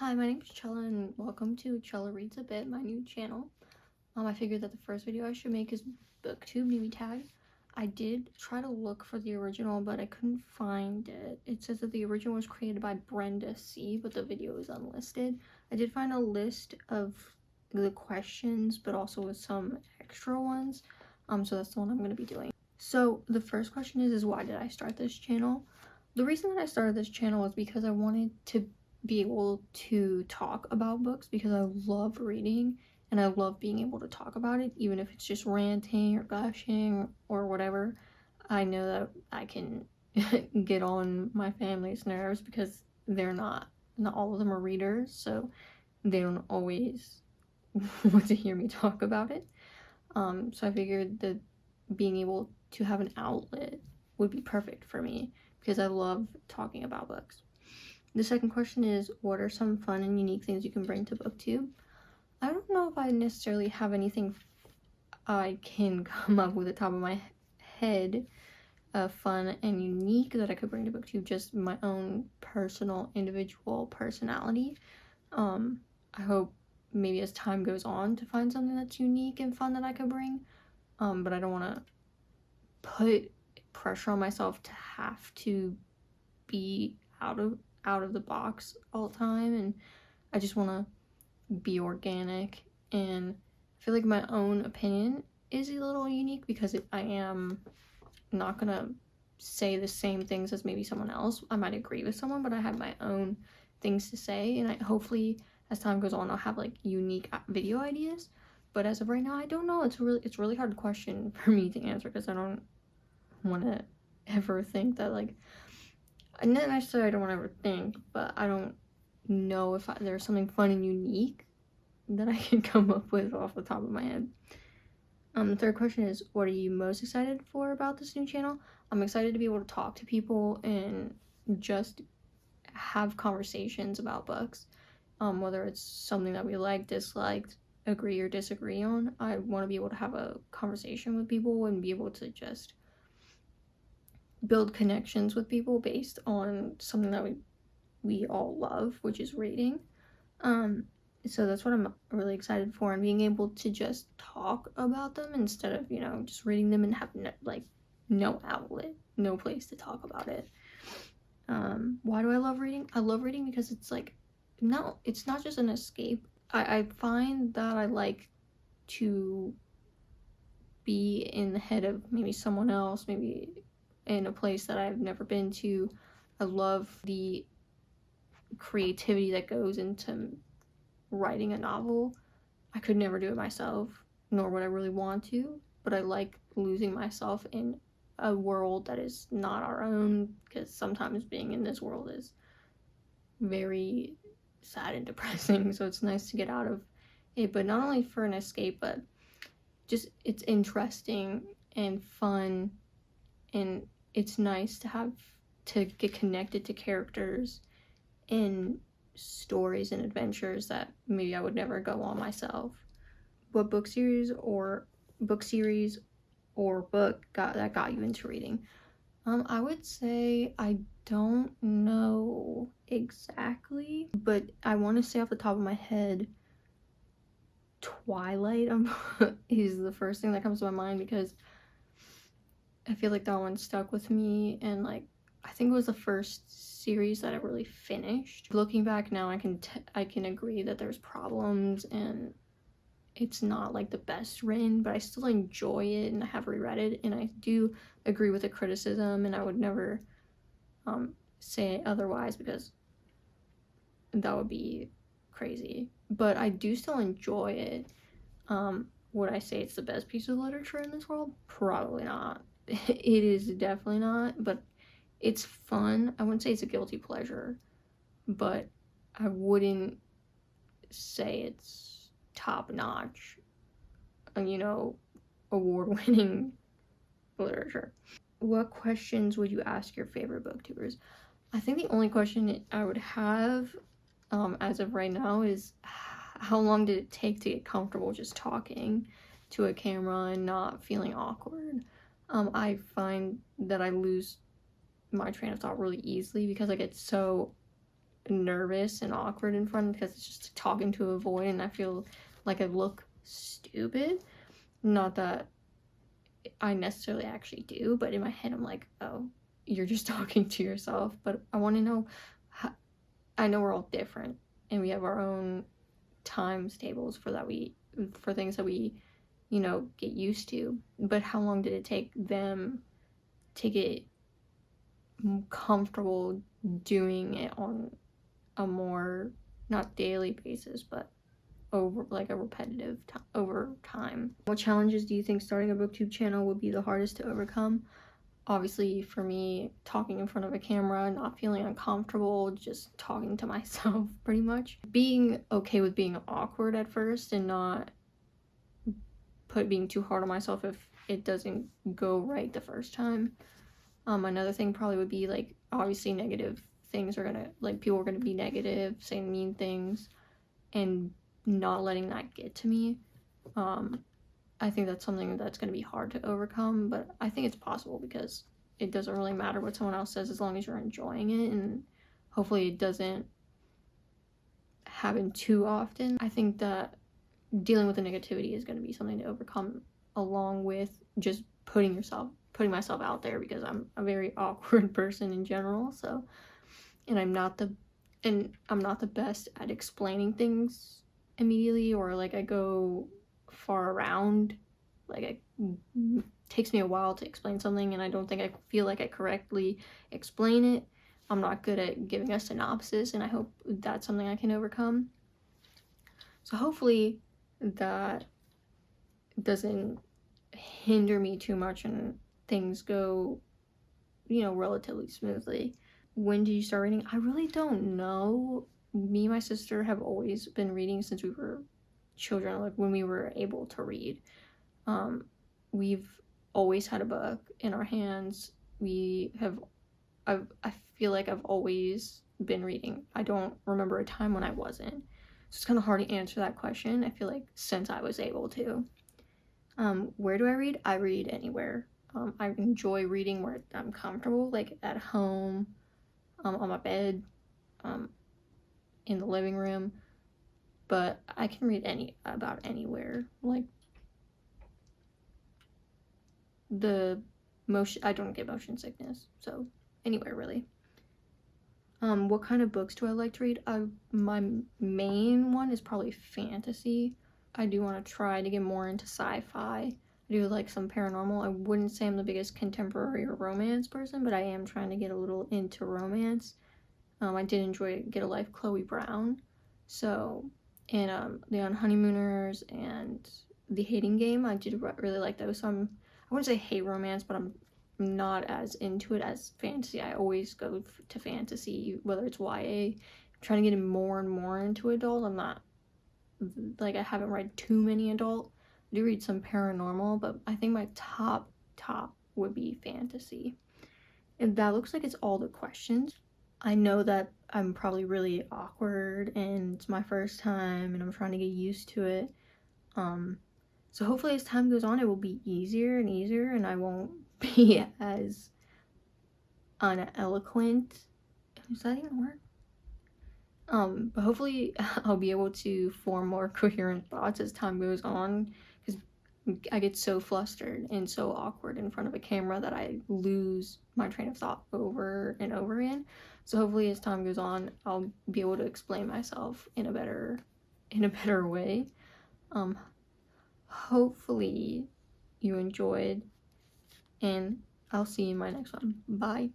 Hi, my name is Chella and welcome to Chella Reads a Bit, my new channel. I figured that the first video I should make is Booktube Newbie Tag. I did try to look for the original, but I couldn't find it. It says that the original was created by Brenda C, but the video is unlisted. I did find a list of the questions, but also with some extra ones. So that's the one I'm going to be doing. So the first question is why did I start this channel? The reason that I started this channel was because I wanted to be able to talk about books because I love reading and I love being able to talk about it, even if it's just ranting or gushing or whatever. I know that I can get on my family's nerves because not all of them are readers, so they don't always want to hear me talk about it. So I figured that being able to have an outlet would be perfect for me because I love talking about books. The second question is, what are some fun and unique things you can bring to Booktube? I don't know if I necessarily have anything I can come up with at the top of my head fun and unique that I could bring to Booktube, just my own personal individual personality. I hope maybe as time goes on to find something that's unique and fun that I could bring, but I don't want to put pressure on myself to have to be out of the box all the time, and I just want to be organic. And I feel like my own opinion is a little unique because I am not gonna say the same things as maybe someone else. I might agree with someone, but I have my own things to say, and hopefully as time goes on I'll have like unique video ideas. But as of right now, I don't know. It's really hard question for me to answer because I don't want to ever think that like, and not necessarily I don't want to ever think, but I don't know if there's something fun and unique that I can come up with off the top of my head. The third question is, what are you most excited for about this new channel? I'm excited to be able to talk to people and just have conversations about books, whether it's something that we like, disliked, agree or disagree on. I want to be able to have a conversation with people and be able to just build connections with people based on something that we all love, which is reading. So that's what I'm really excited for, and being able to just talk about them instead of, just reading them and have no outlet, no place to talk about it. Why do I love reading? I love reading because it's like, no, it's not just an escape. I find that I like to be in the head of maybe someone else, maybe in a place that I've never been to. I love the creativity that goes into writing a novel. I could never do it myself, nor would I really want to, but I like losing myself in a world that is not our own, because sometimes being in this world is very sad and depressing, so it's nice to get out of it, but not only for an escape, but just it's interesting and fun, and it's nice to get connected to characters and stories and adventures that maybe I would never go on myself. What book series or book that got you into reading? I would say I don't know exactly, but I want to say off the top of my head, Twilight is the first thing that comes to my mind because I feel like that one stuck with me, and like I think it was the first series that I really finished. Looking back now, I can agree that there's problems and it's not like the best written, but I still enjoy it and I have reread it, and I do agree with the criticism, and I would never say otherwise because that would be crazy. But I do still enjoy it. Would I say it's the best piece of literature in this world? Probably not. It is definitely not, but it's fun. I wouldn't say it's a guilty pleasure, but I wouldn't say it's top-notch, award-winning literature. What questions would you ask your favorite booktubers? I think the only question I would have as of right now is, how long did it take to get comfortable just talking to a camera and not feeling awkward? I find that I lose my train of thought really easily because I get so nervous and awkward in front because it's just talking to a void and I feel like I look stupid. Not that I necessarily actually do, but in my head I'm like, oh, you're just talking to yourself. But I want to know how, I know we're all different and we have our own times tables for things that we, you know, get used to. But how long did it take them to get comfortable doing it on a more, not daily basis, but over like a repetitive over time? What challenges do you think starting a booktube channel would be the hardest to overcome? Obviously for me, talking in front of a camera, not feeling uncomfortable, just talking to myself pretty much. Being okay with being awkward at first and not being too hard on myself if it doesn't go right the first time. Another thing probably would be like, obviously negative things are gonna, like, people are gonna be negative, saying mean things, and not letting that get to me. I think that's something that's going to be hard to overcome, but I think it's possible because it doesn't really matter what someone else says as long as you're enjoying it, and hopefully it doesn't happen too often. I think that dealing with the negativity is going to be something to overcome, along with just putting myself out there, because I'm a very awkward person in general. So, and I'm not the best at explaining things immediately, or like I go far around, like it takes me a while to explain something and I don't think I feel like I correctly explain it. I'm not good at giving a synopsis, and I hope that's something I can overcome. So hopefully that doesn't hinder me too much and things go, you know, relatively smoothly. When did you start reading? I really don't know. Me and my sister have always been reading since we were children, like when we were able to read. We've always had a book in our hands. I feel like I've always been reading. I don't remember a time when I wasn't. So it's kind of hard to answer that question. I feel like since I was able to. Where do I read? I read anywhere. I enjoy reading where I'm comfortable, like at home, on my bed, in the living room. But I can read about anywhere. Like I don't get motion sickness, so anywhere really. What kind of books do I like to read? My main one is probably fantasy. I do want to try to get more into sci-fi. I do like some paranormal. I wouldn't say I'm the biggest contemporary or romance person, but I am trying to get a little into romance. I did enjoy Get a Life, Chloe Brown. So, and The Honeymooners and The Hating Game, I did really like those. So I wouldn't say hate romance, but I'm not as into it as fantasy. I always go to fantasy, whether it's YA. I'm trying to get more and more into adult. I'm not, like, I haven't read too many adult. I do read some paranormal, but I think my top would be fantasy. And that looks like it's all the questions. I know that I'm probably really awkward and it's my first time and I'm trying to get used to it. So hopefully as time goes on, it will be easier and easier and I won't be as uneloquent. Does that even work? But hopefully I'll be able to form more coherent thoughts as time goes on, because I get so flustered and so awkward in front of a camera that I lose my train of thought over and over again. So hopefully as time goes on, I'll be able to explain myself in a better way. Hopefully you enjoyed, and I'll see you in my next one. Bye.